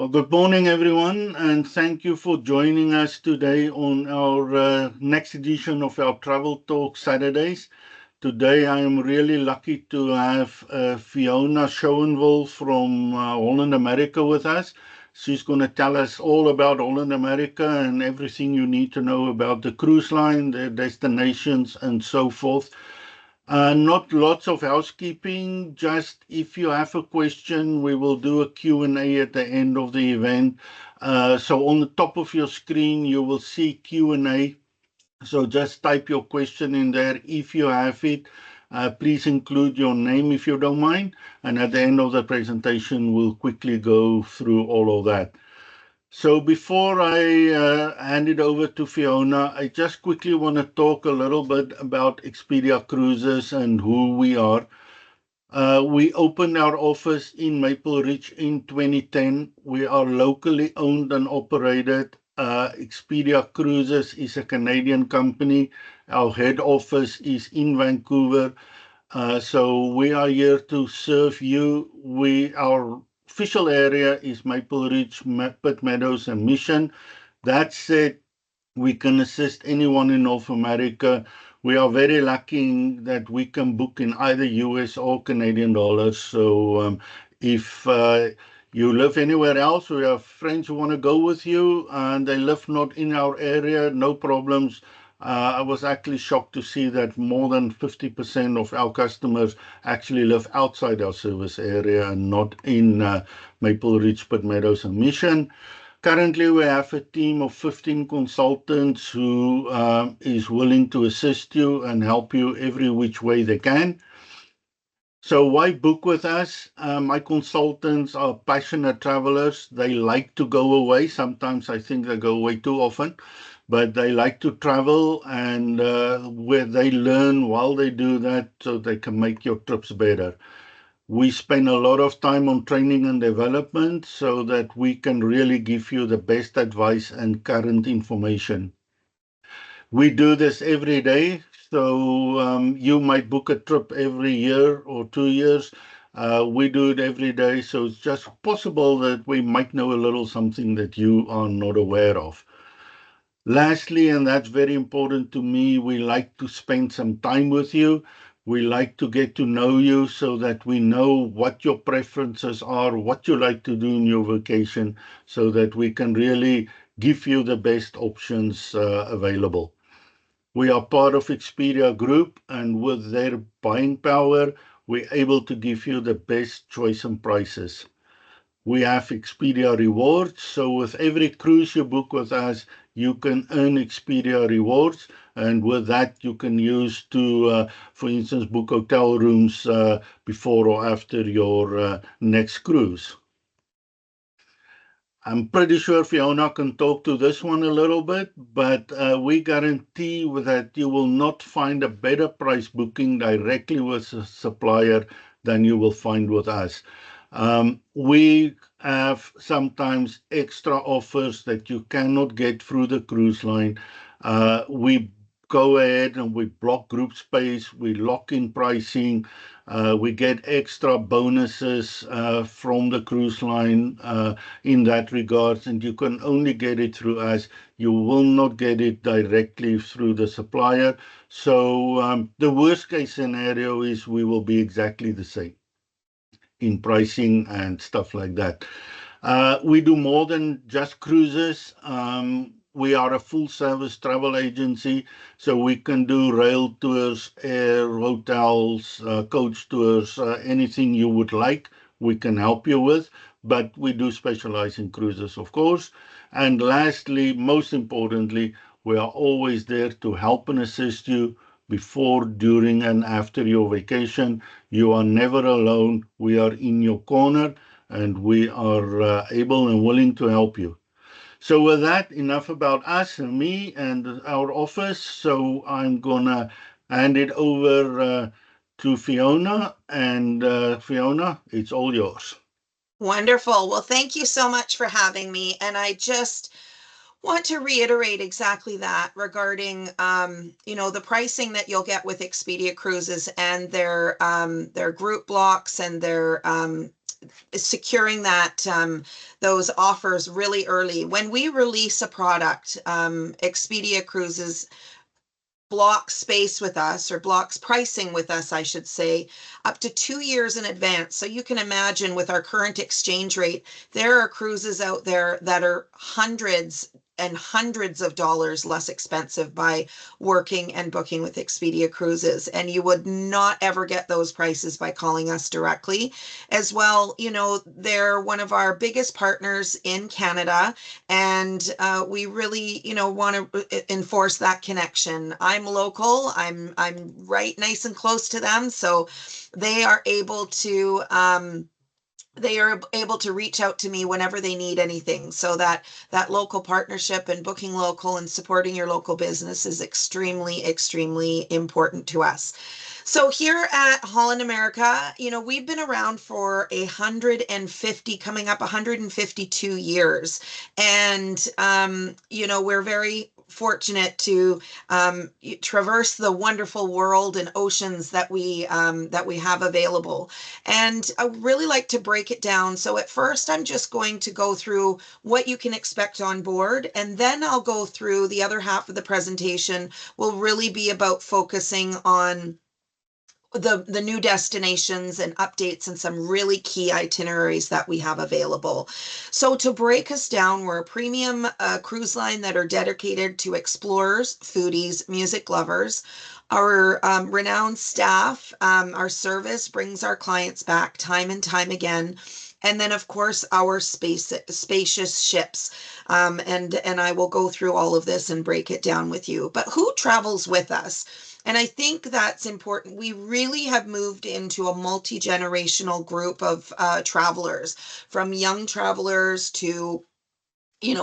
Well, good morning, everyone, and thank you for joining us today on our next edition of our Travel Talk Saturdays. Today, I am really lucky to have Fiona Schonewille from Holland America with us. She's going to tell us all about Holland America and everything you need to know about the cruise line, their destinations, and so forth. Not lots of housekeeping, just if you have a question, we will do a Q&A at the end of the event. So on the top of your screen, you will see Q&A. So just type your question in there if you have it. Please include your name if you don't mind. And at the end of the presentation, we'll quickly go through all of that. So before I hand it over to Fiona, I just quickly want to talk a little bit about Expedia Cruises and who we are. We opened our office in Maple Ridge in 2010. We are locally owned and operated. Expedia Cruises is a Canadian company. Our head office is in Vancouver. So we are here to serve you. Our official area is Maple Ridge, Pitt Meadows, and Mission. That said, we can assist anyone in North America. We are very lucky that we can book in either US or Canadian dollars. So if you live anywhere else, we have friends who want to go with you and they live not in our area, no problems. I was actually shocked to see that more than 50% of our customers actually live outside our service area and not in Maple Ridge, Pitt Meadows, and Mission. Currently, we have a team of 15 consultants who is willing to assist you and help you every which way they can. So why book with us? My consultants are passionate travelers. They like to go away. Sometimes I think they go away too often, but they like to travel and where they learn while they do that so they can make your trips better. We spend a lot of time on training and development so that we can really give you the best advice and current information. We do this every day. So you might book a trip every year or 2 years. We do it every day. So it's just possible that we might know a little something that you are not aware of. Lastly, and that's very important to me, we like to spend some time with you. We like to get to know you so that we know what your preferences are, what you like to do in your vacation, so that we can really give you the best options available. We are part of Expedia Group, and with their buying power, we're able to give you the best choice and prices. We have Expedia Rewards, so with every cruise you book with us, you can earn Expedia Rewards, and with that you can use to, for instance, book hotel rooms before or after your next cruise. I'm pretty sure Fiona can talk to this one a little bit, but we guarantee that you will not find a better price booking directly with a supplier than you will find with us. We have sometimes extra offers that you cannot get through the cruise line. We go ahead and we block group space, we lock in pricing, we get extra bonuses from the cruise line in that regards, and you can only get it through us. You will not get it directly through the supplier. So the worst case scenario is we will be exactly the same in pricing and stuff like that. We do more than just cruises. We are a full service travel agency, so we can do rail tours, air, hotels, coach tours, anything you would like, we can help you with, but we do specialize in cruises, of course. And lastly, most importantly, we are always there to help and assist you before, during, and after your vacation. You are never alone. We are in your corner, and we are able and willing to help you. So with that, enough about us and me and our office. So I'm going to hand it over to Fiona. And Fiona, it's all yours. Wonderful. Well, thank you so much for having me. And I just want to reiterate exactly that regarding, the pricing that you'll get with Expedia Cruises and their group blocks and their securing that those offers really early. When we release a product, Expedia Cruises blocks space with us, or blocks pricing with us, I should say, up to 2 years in advance. So you can imagine, with our current exchange rate, there are cruises out there that are hundreds and hundreds of dollars less expensive by working and booking with Expedia Cruises. And you would not ever get those prices by calling us directly. As well, they're one of our biggest partners in Canada, and we really, want to enforce that connection. I'm local. I'm right nice and close to them, so they are able to reach out to me whenever they need anything. So that local partnership and booking local and supporting your local business is extremely, extremely important to us. So here at Holland America, we've been around for 150, coming up 152 years. And, we're very fortunate to traverse the wonderful world and oceans that we have available. And I really like to break it down. So at first, I'm just going to go through what you can expect on board, and then I'll go through the other half of the presentation. Will really be about focusing on the new destinations and updates and some really key itineraries that we have available. So to break us down, we're a premium cruise line that are dedicated to explorers, foodies, music lovers. Our renowned staff, our service brings our clients back time and time again. And then, of course, our spacious ships. And I will go through all of this and break it down with you. But who travels with us? And I think that's important. We really have moved into a multi-generational group of travelers, from young travelers to,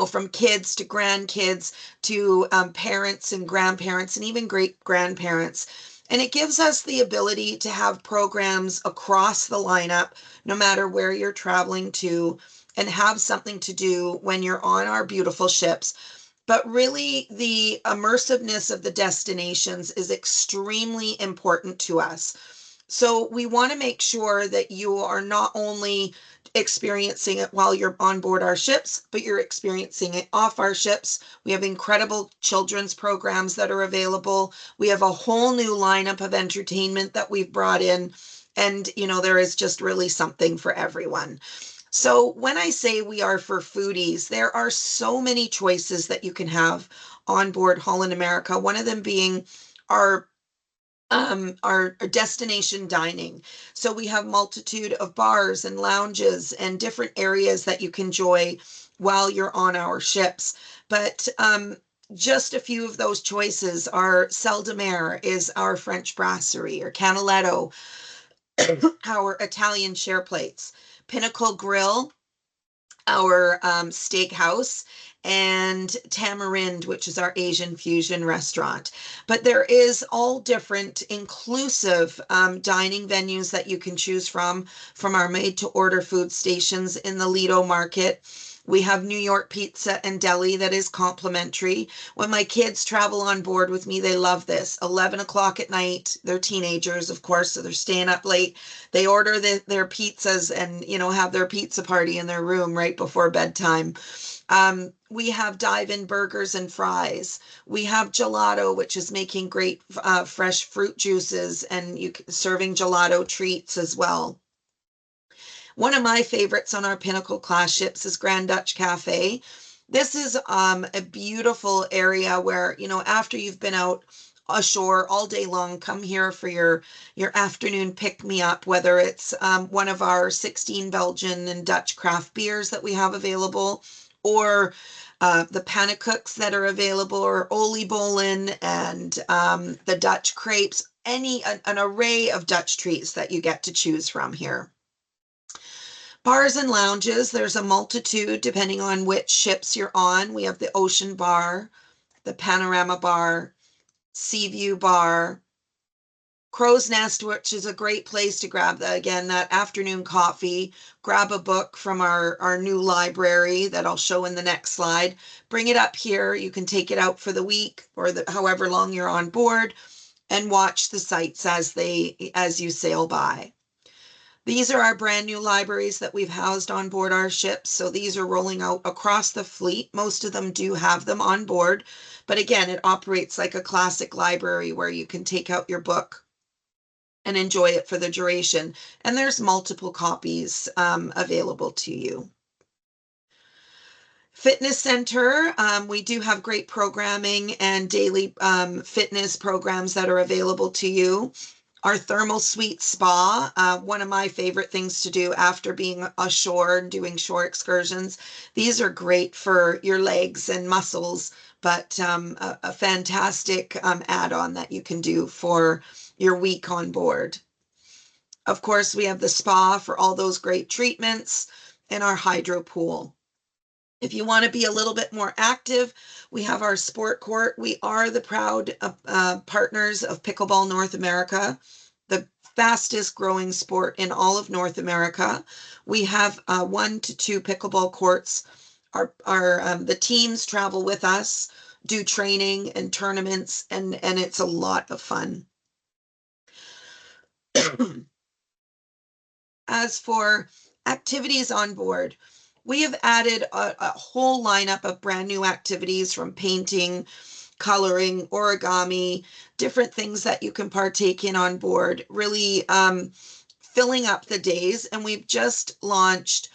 from kids to grandkids to parents and grandparents and even great grandparents. And it gives us the ability to have programs across the lineup, no matter where you're traveling to, and have something to do when you're on our beautiful ships. But really, the immersiveness of the destinations is extremely important to us. So we want to make sure that you are not only experiencing it while you're on board our ships, but you're experiencing it off our ships. We have incredible children's programs that are available. We have a whole new lineup of entertainment that we've brought in. And, there is just really something for everyone. So when I say we are for foodies, there are so many choices that you can have on board Holland America. One of them being our destination dining. So we have multitude of bars and lounges and different areas that you can enjoy while you're on our ships. But just a few of those choices are Celle de Mer is our French brasserie, or Canaletto, our Italian share plates, Pinnacle Grill, our steakhouse, and Tamarind, which is our Asian fusion restaurant. But there is all different inclusive dining venues that you can choose from our made to order food stations in the Lido market. We have New York pizza and deli that is complimentary. When my kids travel on board with me, they love this. 11 o'clock at night, they're teenagers, of course, so they're staying up late. They order their pizzas and, have their pizza party in their room right before bedtime. We have dive-in burgers and fries. We have gelato, which is making great fresh fruit juices, and serving gelato treats as well. One of my favorites on our Pinnacle class ships is Grand Dutch Cafe. This is a beautiful area where, after you've been out ashore all day long, come here for your afternoon pick-me-up, whether it's one of our 16 Belgian and Dutch craft beers that we have available, or the pannenkoeks that are available, or oliebollen and the Dutch crepes, an array of Dutch treats that you get to choose from here. Bars and lounges, there's a multitude depending on which ships you're on. We have the Ocean Bar, the Panorama Bar, Seaview Bar, Crow's Nest, which is a great place to grab that afternoon coffee, grab a book from our new library that I'll show in the next slide, bring it up here. You can take it out for the week or however long you're on board, and watch the sights as you sail by. These are our brand new libraries that we've housed on board our ships. So these are rolling out across the fleet. Most of them do have them on board. But again, it operates like a classic library where you can take out your book and enjoy it for the duration. And there's multiple copies available to you. Fitness center, we do have great programming and daily fitness programs that are available to you. Our thermal suite spa, one of my favorite things to do after being ashore and doing shore excursions. These are great for your legs and muscles, but a fantastic add-on that you can do for your week on board. Of course, we have the spa for all those great treatments and our hydro pool. If you want to be a little bit more active, we have our sport court. We are the proud partners of Pickleball North America, the fastest growing sport in all of North America. We have 1 to 2 pickleball courts. The teams travel with us, do training and tournaments, and it's a lot of fun. As for activities on board, we have added a whole lineup of brand new activities, from painting, coloring, origami, different things that you can partake in on board, really filling up the days. And we've just launched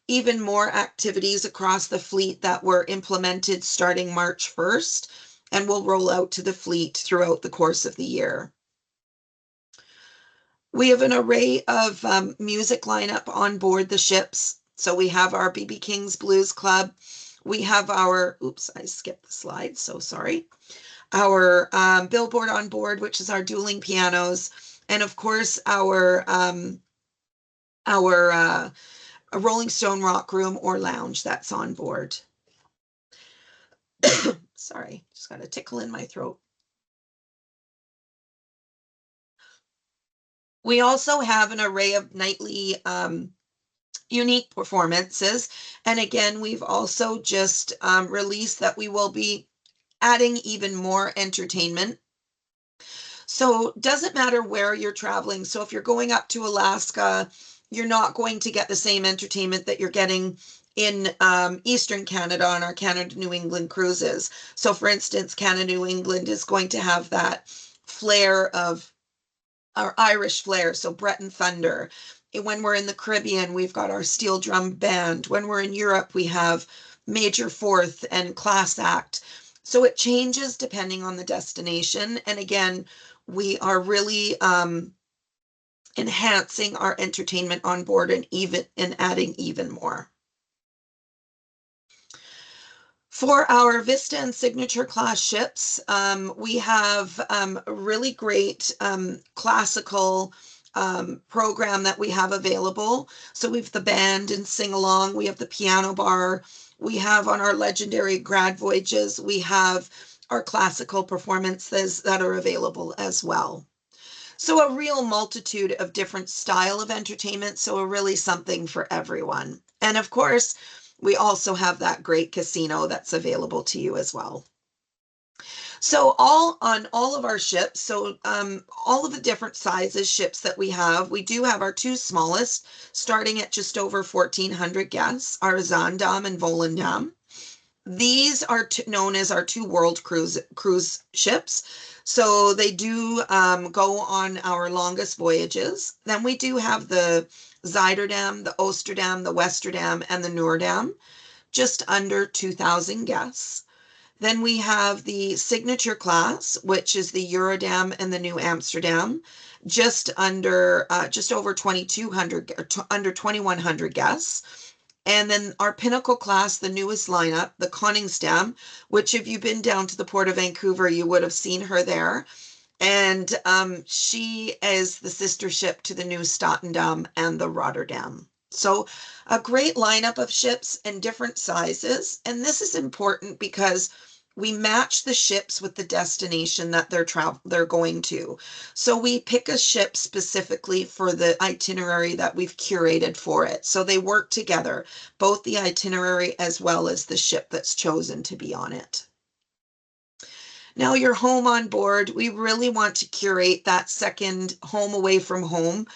even more activities across the fleet that were implemented starting March 1st and will roll out to the fleet throughout the course of the year. We have an array of music lineup on board the ships. So we have our BB King's Blues Club. We have our, oops, I skipped the slide, so sorry. Our billboard on board, which is our dueling pianos. And of course, our Rolling Stone Rock Room or lounge that's on board. Sorry, just got a tickle in my throat. We also have an array of nightly unique performances. And again, we've also just released that we will be adding even more entertainment. So it doesn't matter where you're traveling. So if you're going up to Alaska, you're not going to get the same entertainment that you're getting in Eastern Canada on our Canada New England cruises. So for instance, Canada New England is going to have that flair of our Irish flair, so Breton Thunder. When we're in the Caribbean, we've got our steel drum band. When we're in Europe, we have Major Fourth and Class Act. So it changes depending on the destination. And again, we are really enhancing our entertainment on board and adding even more. For our Vista and Signature class ships, we have a really great classical program that we have available. So we have the band and sing along. We have the piano bar. We have on our legendary grad voyages, we have our classical performances that are available as well. So a real multitude of different style of entertainment. So really something for everyone. And of course, we also have that great casino that's available to you as well. So on all of our ships, so all of the different sizes ships that we do have our 2 smallest, starting at just over 1,400 guests, our Zaandam and Volendam. These are known as our 2 world cruise ships. So they do go on our longest voyages. Then we do have the Zuiderdam, the Oosterdam, the Westerdam, and the Noordam, just under 2,000 guests. Then we have the Signature class, which is the Eurodam and the New Amsterdam, just over 2,200, under 2,100 guests. And then our Pinnacle class, the newest lineup, the Koningsdam, which if you've been down to the Port of Vancouver, you would have seen her there. And she is the sister ship to the new Statendam and the Rotterdam. So a great lineup of ships in different sizes. And this is important because we match the ships with the destination that they're going to. So we pick a ship specifically for the itinerary that we've curated for it. So they work together, both the itinerary as well as the ship that's chosen to be on it. Now your home on board, we really want to curate that second home away from home.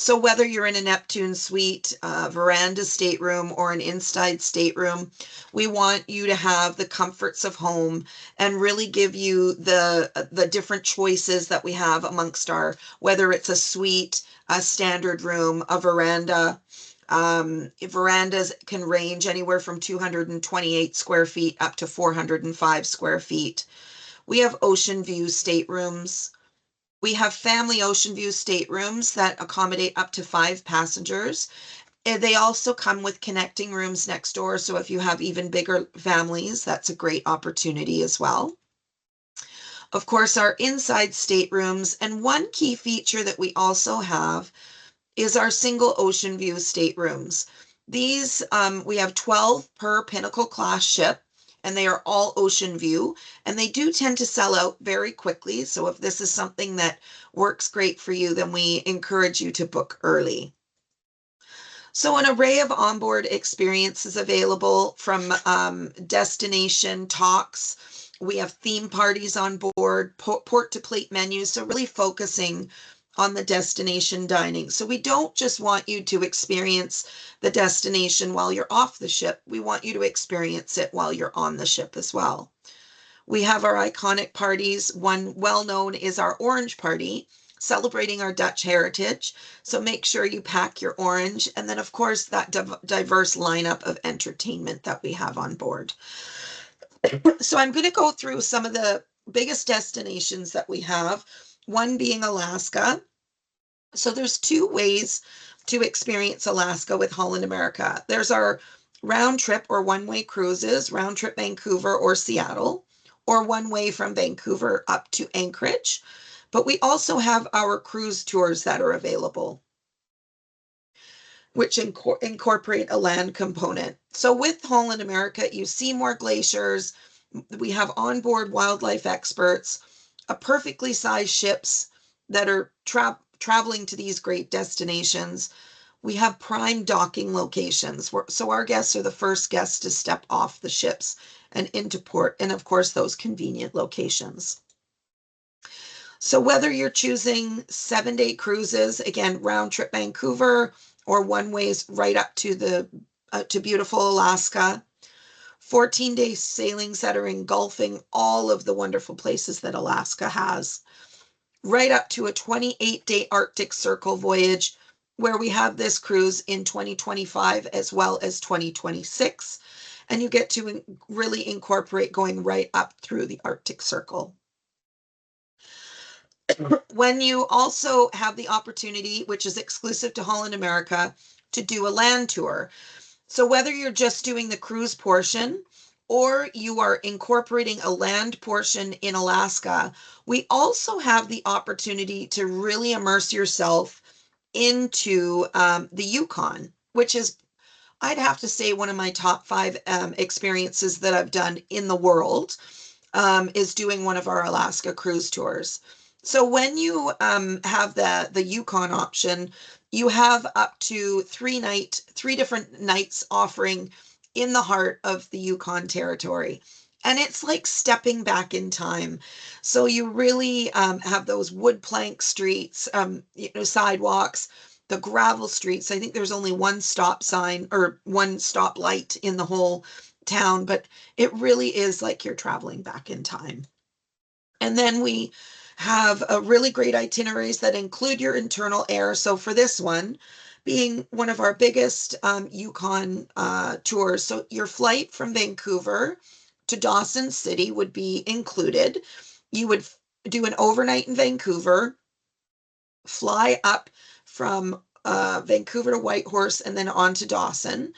So whether you're in a Neptune suite, a veranda stateroom, or an inside stateroom, we want you to have the comforts of home and really give you the different choices that we have amongst our, whether it's a suite, a standard room, a veranda. Verandas can range anywhere from 228 square feet up to 405 square feet. We have ocean view staterooms. We have family ocean view staterooms that accommodate up to 5 passengers. And they also come with connecting rooms next door. So if you have even bigger families, that's a great opportunity as well. Of course, our inside staterooms. And one key feature that we also have is our single ocean view staterooms. These, we have 12 per Pinnacle class ship, and they are all ocean view, and they do tend to sell out very quickly. So if this is something that works great for you, then we encourage you to book early. So an array of onboard experiences available from destination talks. We have theme parties on board, port to plate menus. So really focusing on the destination dining. So we don't just want you to experience the destination while you're off the ship. We want you to experience it while you're on the ship as well. We have our iconic parties. One well-known is our orange party, celebrating our Dutch heritage. So make sure you pack your orange. And then, of course, that diverse lineup of entertainment that we have on board. So I'm going to go through some of the biggest destinations that we have, one being Alaska. So there's 2 ways to experience Alaska with Holland America. There's our round trip or one-way cruises, round trip Vancouver or Seattle, or one way from Vancouver up to Anchorage. But we also have our cruise tours that are available, which incorporate a land component. So with Holland America, you see more glaciers. We have onboard wildlife experts, a perfectly sized ships that are traveling to these great destinations. We have prime docking locations, so our guests are the first guests to step off the ships and into port, and of course, those convenient locations. So whether you're choosing 7-day cruises, again, round trip Vancouver, or one ways right up to to beautiful Alaska, 14-day sailings that are engulfing all of the wonderful places that Alaska has, right up to a 28-day Arctic Circle voyage, where we have this cruise in 2025 as well as 2026. And you get to really incorporate going right up through the Arctic Circle. When you also have the opportunity, which is exclusive to Holland America, to do a land tour. So whether you're just doing the cruise portion or you are incorporating a land portion in Alaska, we also have the opportunity to really immerse yourself into the Yukon, which is, I'd have to say, one of my top 5 experiences that I've done in the world, is doing one of our Alaska cruise tours. So when you have the Yukon option, you have up to 3 different nights offering in the heart of the Yukon territory. And it's like stepping back in time. So you really have those wood plank streets, sidewalks, the gravel streets. I think there's only one stop sign or one stop light in the whole town, but it really is like you're traveling back in time. And then we have a really great itineraries that include your internal air. So for this one, being one of our biggest Yukon tours, so your flight from Vancouver to Dawson City would be included. You would do an overnight in Vancouver, fly up from Vancouver to Whitehorse and then on to Dawson,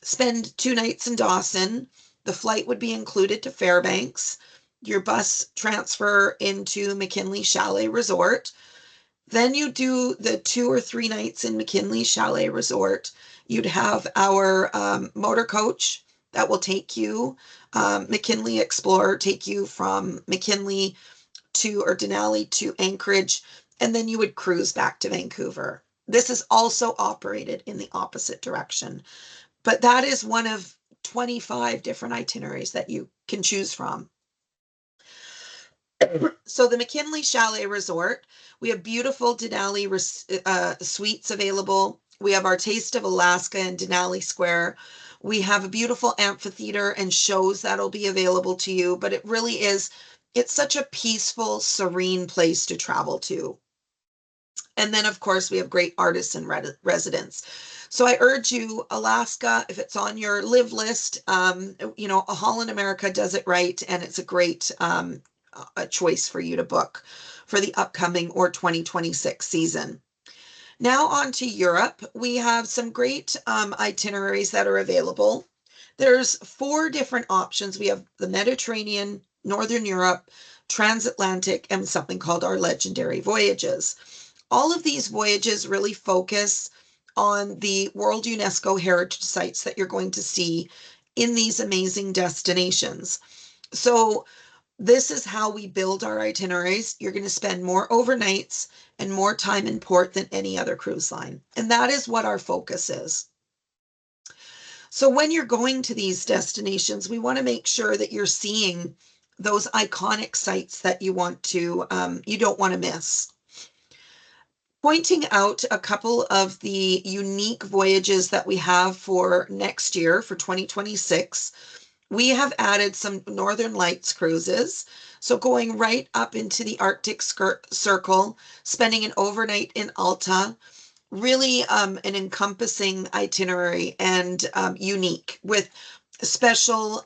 spend 2 nights in Dawson. The flight would be included to Fairbanks, your bus transfer into McKinley Chalet Resort. Then you do the 2 or 3 nights in McKinley Chalet Resort. You'd have our motor coach that will take you, McKinley Explorer, take you from McKinley or Denali to Anchorage, and then you would cruise back to Vancouver. This is also operated in the opposite direction, but that is one of 25 different itineraries that you can choose from. So the McKinley Chalet Resort, we have beautiful Denali suites available. We have our Taste of Alaska in Denali Square. We have a beautiful amphitheater and shows that'll be available to you, but it really is, it's such a peaceful, serene place to travel to. And then, of course, we have great artists and residents. So I urge you, Alaska, if it's on your live list, Holland America does it right, and it's a great a choice for you to book for the upcoming or 2026 season. Now on to Europe. We have some great itineraries that are available. There's 4 different options. We have the Mediterranean, Northern Europe, transatlantic, and something called our legendary voyages. All of these voyages really focus on the World UNESCO Heritage Sites that you're going to see in these amazing destinations. So this is how we build our itineraries. You're going to spend more overnights and more time in port than any other cruise line. And that is what our focus is. So when you're going to these destinations, we want to make sure that you're seeing those iconic sites that you don't want to miss. Pointing out a couple of the unique voyages that we have for next year, for 2026, we have added some Northern Lights cruises. So going right up into the Arctic Circle, spending an overnight in Alta, really an encompassing itinerary and unique with special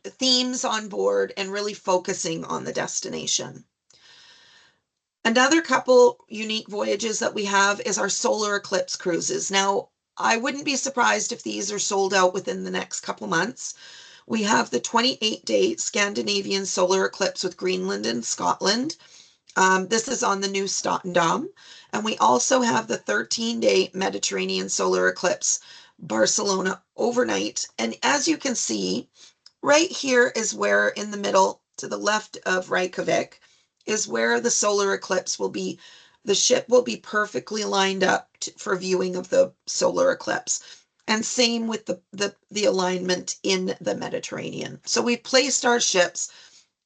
themes on board and really focusing on the destination. Another couple unique voyages that we have is our solar eclipse cruises. Now, I wouldn't be surprised if these are sold out within the next couple months. We have the 28-day Scandinavian solar eclipse with Greenland and Scotland. This is on the new Statendam. And we also have the 13-day Mediterranean solar eclipse, Barcelona overnight. And as you can see, right here is where in the middle to the left of Reykjavik is where the solar eclipse will be. The ship will be perfectly lined up for viewing of the solar eclipse. And same with the alignment in the Mediterranean. So we've placed our ships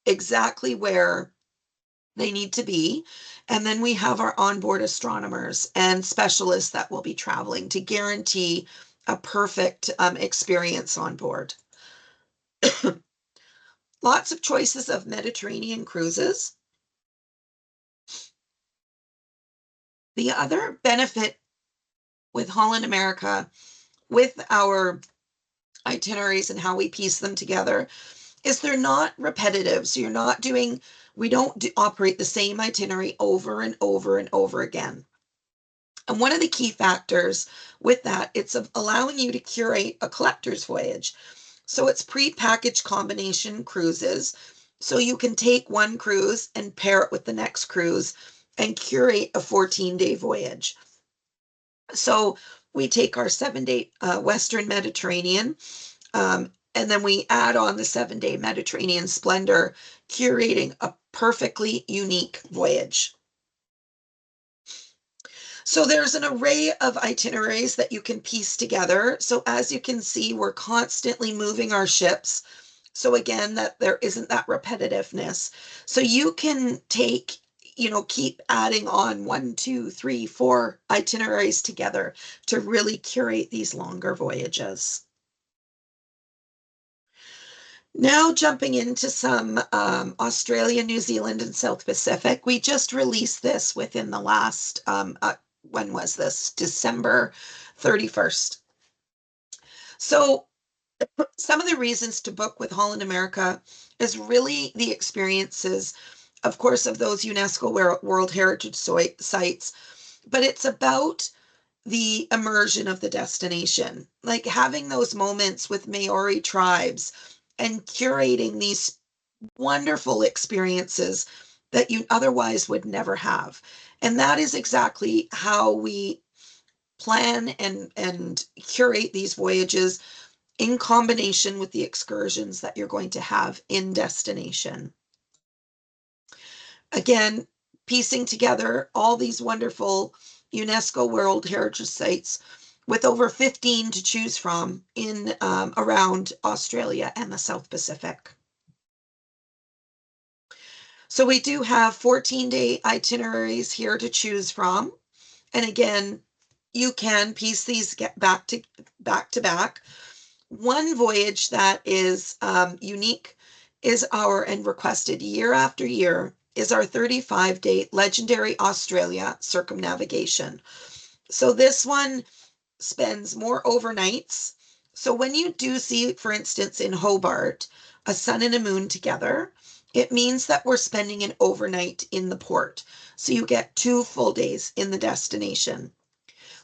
exactly where they need to be. And then we have our onboard astronomers and specialists that will be traveling to guarantee a perfect experience on board. Lots of choices of Mediterranean cruises. The other benefit with Holland America, with our itineraries and how we piece them together, is they're not repetitive. So we don't operate the same itinerary over and over and over again. And one of the key factors with that, it's allowing you to curate a collector's voyage. So it's pre-packaged combination cruises. So you can take one cruise and pair it with the next cruise and curate a 14-day voyage. So we take our 7-day Western Mediterranean, and then we add on the 7-day Mediterranean Splendor, curating a perfectly unique voyage. So there's an array of itineraries that you can piece together. So as you can see, we're constantly moving our ships. So again, that there isn't that repetitiveness. So you can keep adding on 1, 2, 3, 4 itineraries together to really curate these longer voyages. Now jumping into some Australia, New Zealand, and South Pacific. We just released this within the last, when was this? December 31st. So some of the reasons to book with Holland America is really the experiences, of course, of those UNESCO World Heritage Sites, but it's about the immersion of the destination, like having those moments with Maori tribes and curating these wonderful experiences that you otherwise would never have. And that is exactly how we plan and curate these voyages in combination with the excursions that you're going to have in destination. Again, piecing together all these wonderful UNESCO World Heritage Sites with over 15 to choose from in around Australia and the South Pacific. So we do have 14-day itineraries here to choose from. And again, you can piece these back to back. One voyage that is unique is and requested year after year is our 35-day legendary Australia circumnavigation. So this one spends more overnights. So when you do see, for instance, in Hobart, a sun and a moon together, it means that we're spending an overnight in the port. So you get 2 full days in the destination.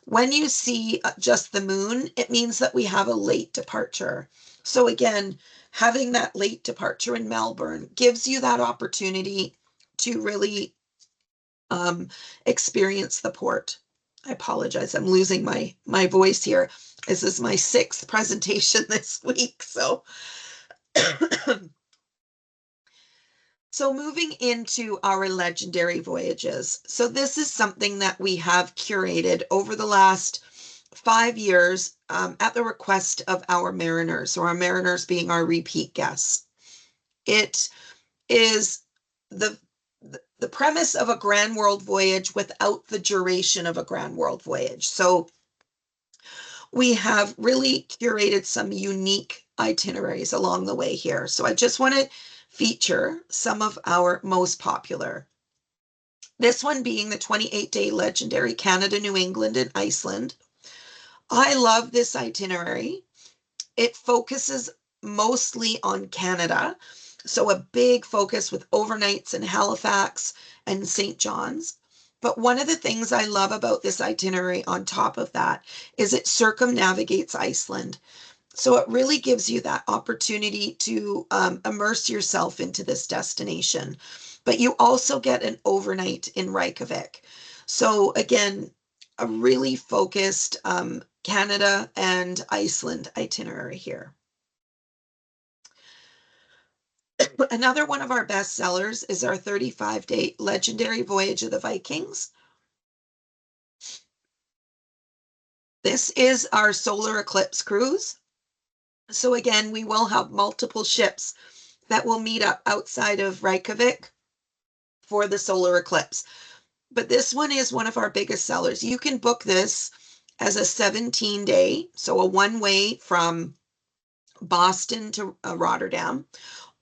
When you see just the moon, it means that we have a late departure. So again, having that late departure in Melbourne gives you that opportunity to really experience the port. I apologize, I'm losing my voice here. This is my 6th presentation this week. So moving into our legendary voyages. So this is something that we have curated over the last 5 years at the request of our mariners, or our mariners being our repeat guests. It is the premise of a grand world voyage without the duration of a grand world voyage. So we have really curated some unique itineraries along the way here. So I just want to feature some of our most popular. This one being the 28-day legendary Canada, New England, and Iceland. I love this itinerary. It focuses mostly on Canada. So a big focus with overnights in Halifax and St. John's. But one of the things I love about this itinerary on top of that is it circumnavigates Iceland. So it really gives you that opportunity to immerse yourself into this destination. But you also get an overnight in Reykjavik. So again, a really focused Canada and Iceland itinerary here. Another one of our best sellers is our 35-day legendary Voyage of the Vikings. This is our solar eclipse cruise. So again, we will have multiple ships that will meet up outside of Reykjavik for the solar eclipse. But this one is one of our biggest sellers. You can book this as a 17-day, so a one-way from Boston to Rotterdam,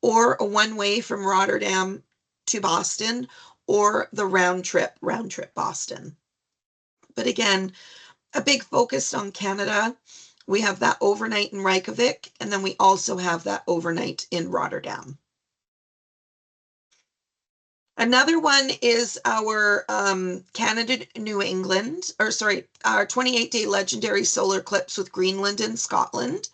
or a one-way from Rotterdam to Boston, or the round trip Boston. But again, a big focus on Canada. We have that overnight in Reykjavik, and then we also have that overnight in Rotterdam. Another one is our Canada, New England, or sorry, our 28-day legendary solar eclipse with Greenland and Scotland.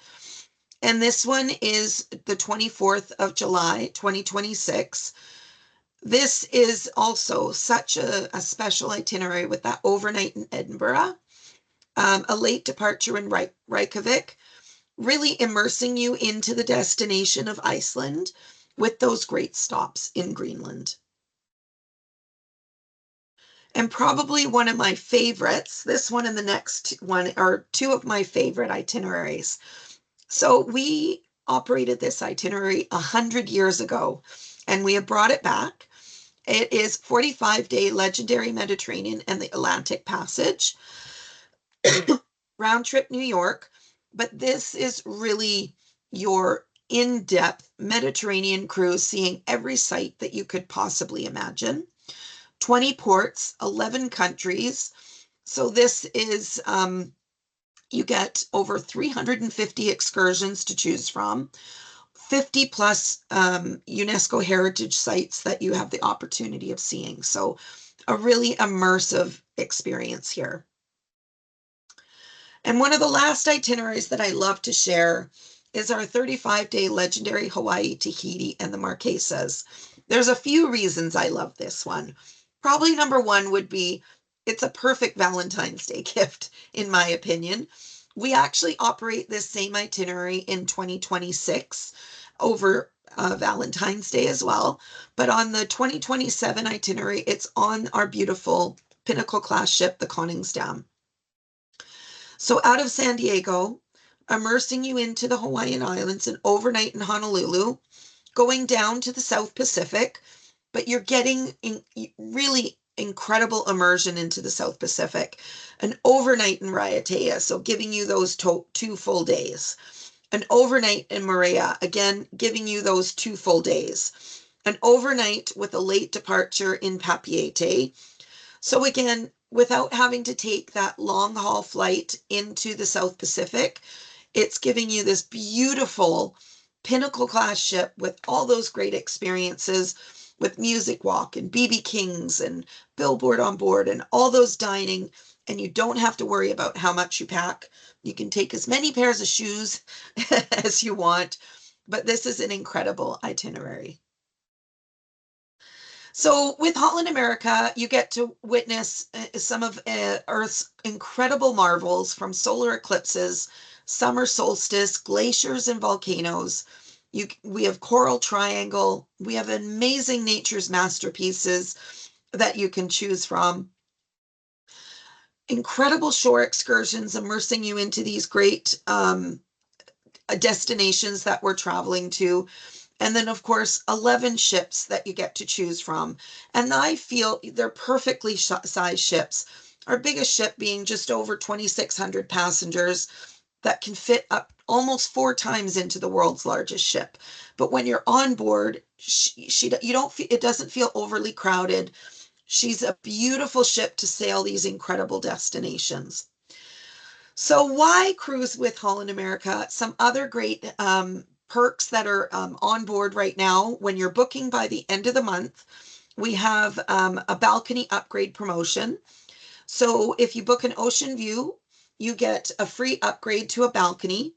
And this one is the 24th of July, 2026. This is also such a special itinerary with that overnight in Edinburgh, a late departure in Reykjavik, really immersing you into the destination of Iceland with those great stops in Greenland. And probably one of my favorites, this one and the next one are 2 of my favorite itineraries. So we operated this itinerary 100 years ago, and we have brought it back. It is 45-day legendary Mediterranean and the Atlantic Passage, round trip New York. But this is really your in-depth Mediterranean cruise, seeing every site that you could possibly imagine. 20 ports, 11 countries. So this is, you get over 350 excursions to choose from, 50 plus UNESCO heritage sites that you have the opportunity of seeing. So a really immersive experience here. And one of the last itineraries that I love to share is our 35-day legendary Hawaii, Tahiti, and the Marquesas. There's a few reasons I love this one. Probably number 1 would be it's a perfect Valentine's Day gift, in my opinion. We actually operate this same itinerary in 2026 over Valentine's Day as well. But on the 2027 itinerary, it's on our beautiful Pinnacle class ship, the Koningsdam. So out of San Diego, immersing you into the Hawaiian Islands and overnight in Honolulu, going down to the South Pacific, but you're getting really incredible immersion into the South Pacific. An overnight in Raiatea, so giving you those 2 full days. An overnight in Moorea, again, giving you those 2 full days. An overnight with a late departure in Papeete. So again, without having to take that long haul flight into the South Pacific, it's giving you this beautiful Pinnacle class ship with all those great experiences with Music Walk and BB King's and Billboard on board and all those dining. And you don't have to worry about how much you pack. You can take as many pairs of shoes as you want, but this is an incredible itinerary. So with Holland America, you get to witness some of Earth's incredible marvels, from solar eclipses, summer solstice, glaciers and volcanoes. We have Coral Triangle. We have amazing nature's masterpieces that you can choose from. Incredible shore excursions immersing you into these great destinations that we're traveling to. And then, of course, 11 ships that you get to choose from. And I feel they're perfectly sized ships. Our biggest ship being just over 2,600 passengers that can fit up almost 4 times into the world's largest ship. But when you're on board, it doesn't feel overly crowded. She's a beautiful ship to sail these incredible destinations. So why cruise with Holland America? Some other great perks that are on board right now. When you're booking by the end of the month, we have a balcony upgrade promotion. So if you book an ocean view, you get a free upgrade to a balcony.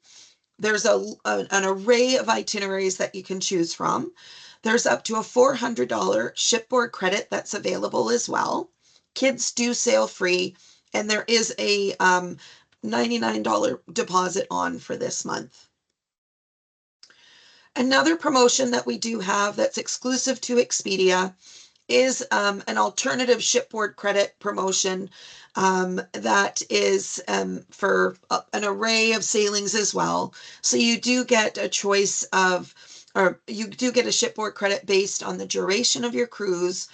There's an array of itineraries that you can choose from. There's up to a $400 shipboard credit that's available as well. Kids do sail free, and there is a $99 deposit on for this month. Another promotion that we do have that's exclusive to Expedia is an alternative shipboard credit promotion that is for an array of sailings as well. So you do get a choice of, or you do get a shipboard credit based on the duration of your cruise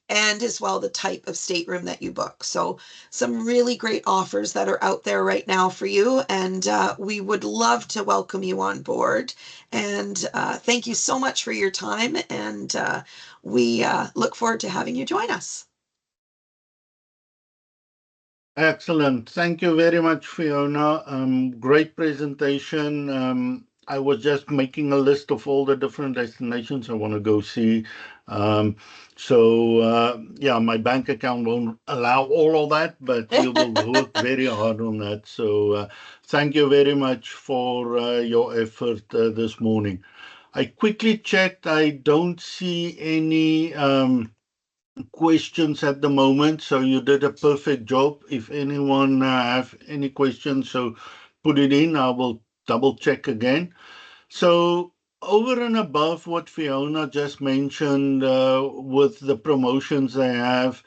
and as well the type of stateroom that you book. So some really great offers that are out there right now for you, and we would love to welcome you on board. And thank you so much for your time, and we look forward to having you join us. Excellent. Thank you very much, Fiona. Great presentation. I was just making a list of all the different destinations I want to go see. Yeah, my bank account won't allow all of that, but we will work very hard on that. So thank you very much for your effort this morning. I quickly checked. I don't see any questions at the moment, so you did a perfect job. If anyone have any questions, so put it in. I will double check again. So over and above what Fiona just mentioned with the promotions they have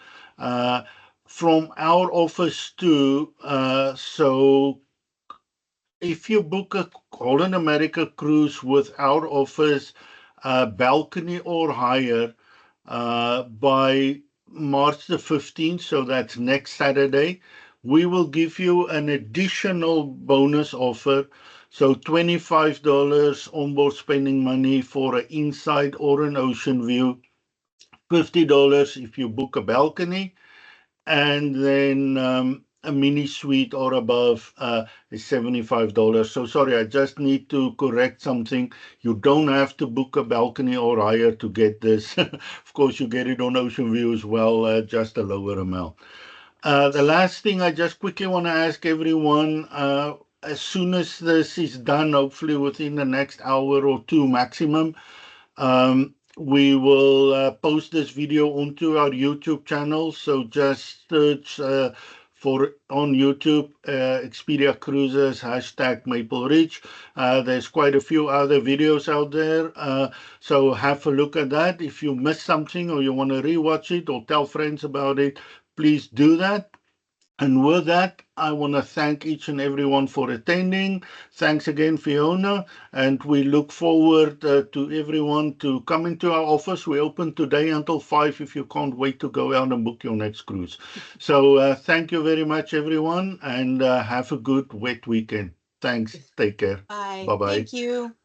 from our office too, so if you book a Holland America cruise with our office, balcony or higher, by March the 15th, so that's next Saturday, we will give you an additional bonus offer. So $25 onboard spending money for an inside or an ocean view, $50 if you book a balcony, and then a mini suite or above is $75. So sorry, I just need to correct something. You don't have to book a balcony or higher to get this. Of course, you get it on Ocean View as well, just a lower amount. The last thing I just quickly want to ask everyone, as soon as this is done, hopefully within the next hour or two maximum, we will post this video onto our YouTube channel. So just search for on YouTube, Expedia Cruises, hashtag Maple Ridge. There's quite a few other videos out there. So have a look at that. If you missed something or you want to rewatch it or tell friends about it, please do that. And with that, I want to thank each and everyone for attending. Thanks again, Fiona. And we look forward to everyone to coming to our office. We open today until 5 if you can't wait to go out and book your next cruise. So thank you very much, everyone, and have a good wet weekend. Thanks. Take care. Bye. Bye bye. Thank you.